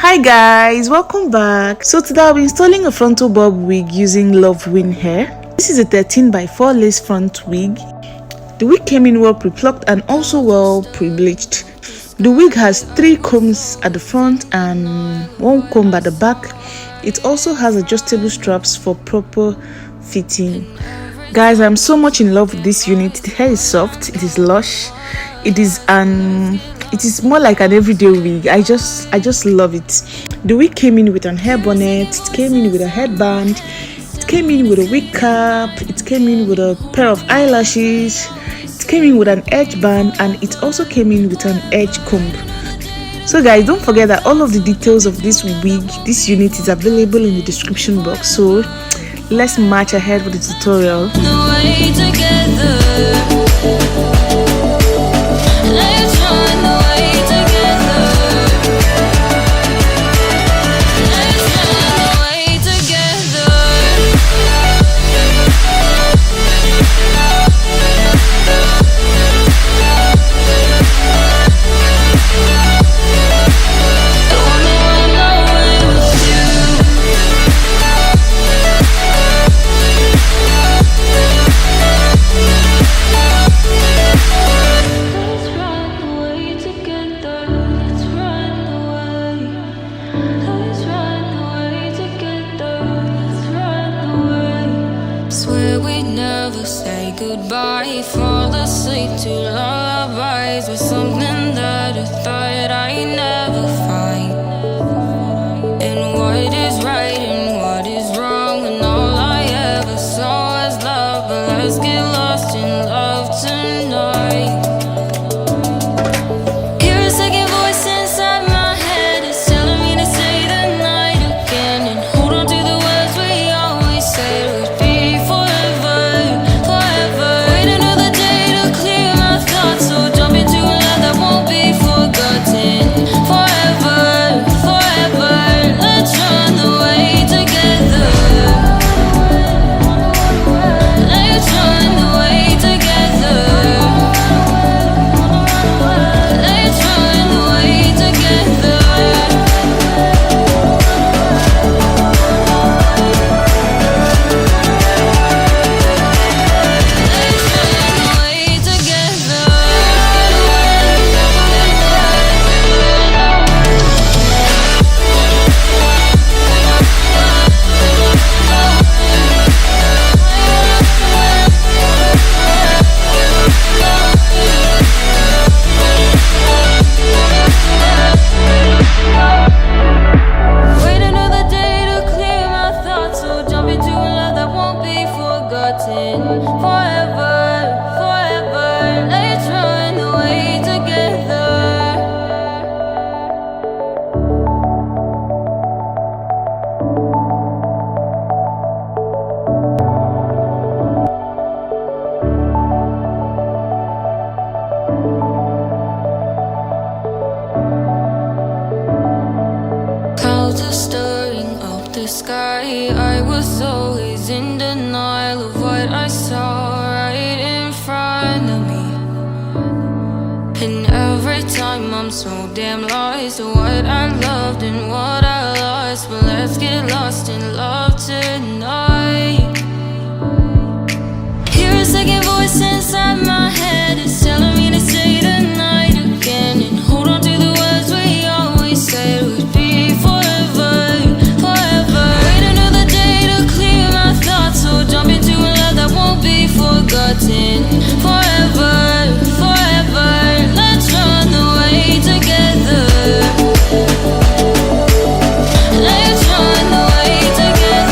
Hi guys, welcome back. So today I'll be installing a frontal bob wig using Luvwin hair. This is a 13 by 4 lace front wig. The wig came in well pre-plucked and also well pre-bleached. The wig has 3 combs at the front and 1 comb at the back. It also has adjustable straps for proper fitting. Guys, I'm so much in love with this unit. The hair is soft, it is lush, it is more like an everyday wig. I just love it. The wig came in with an hair bonnet, it came in with a headband, it came in with a wig cap, it came in with a pair of eyelashes, it came in with an edge band, and it also came in with an edge comb. So guys, don't forget that all of the details of this wig, this unit, is available in the description box. So let's march ahead with the tutorial. Goodbye, fall asleep to lullabies with something that I thought I'd never find. And what is right and what is wrong, and all I ever saw was love. But let's get lost in love tonight. Hear a second voice inside my head, it's telling me to say the night again and hold on to the words we always said would be forever. Sky, I was always in denial of what I saw right in front of me. And every time I'm so damn lost to what I loved and what I lost. But let's get lost in love tonight. Hear a second voice inside my head, it's telling me to say the night again and hold on to the words we always said would be forever. Forgotten forever, forever. Let's run away together. Let's run away together.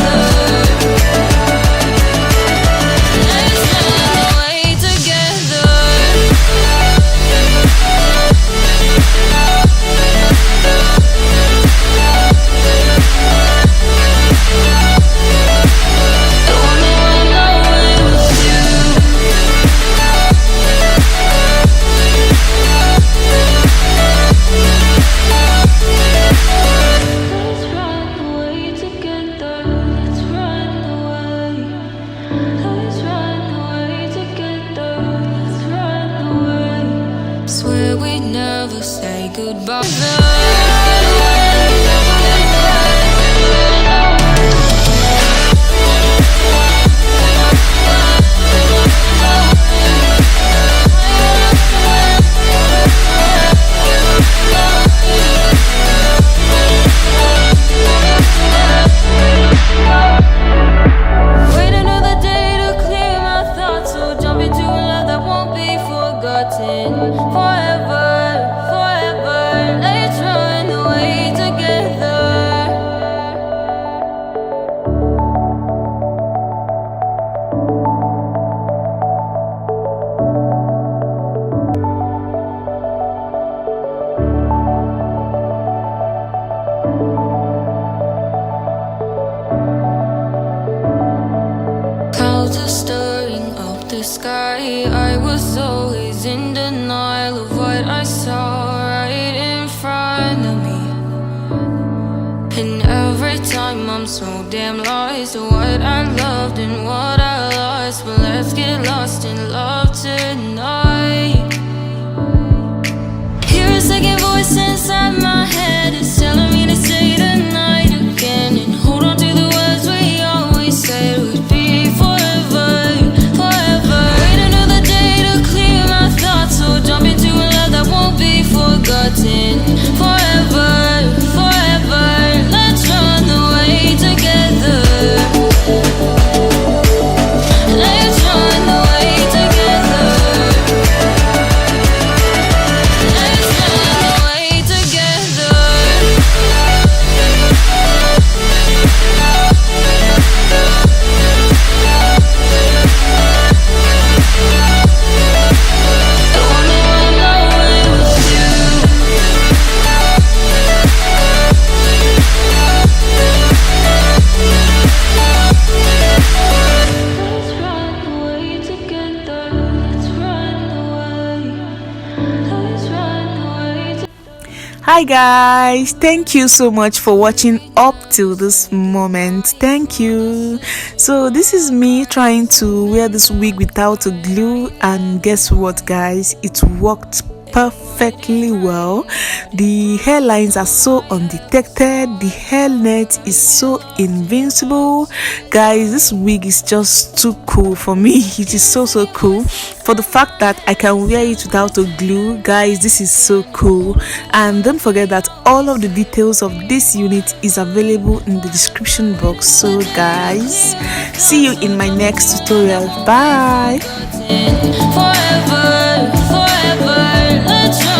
way. I was always in denial of what I saw right in front of me. And every time I'm so damn lost to what I loved and what I lost. But let's get lost in love tonight. Hear a second voice inside my head. It's telling me to say tonight again. And hold on to the words we always said would be forever, forever. Wait another day to clear my thoughts. So jump into a love that won't be forgotten. Forever, forever. Let's run away together. Let's run away together. Let's run away together. I wanna run away with you. Let's run away together. Let's run away. Let's run away. Hi guys, thank you so much for watching up till this moment. Thank you. So this is me trying to wear this wig without a glue, and guess what guys, it worked perfectly well. The hairlines are so undetected, the hair net is so invincible. Guys, this wig is just too cool for me. It is so cool. For the fact that I can wear it without a glue, guys, this is so cool. And don't forget that all of the details of this unit is available in the description box. So guys, see you in my next tutorial. Bye. Forever, forever. Let's run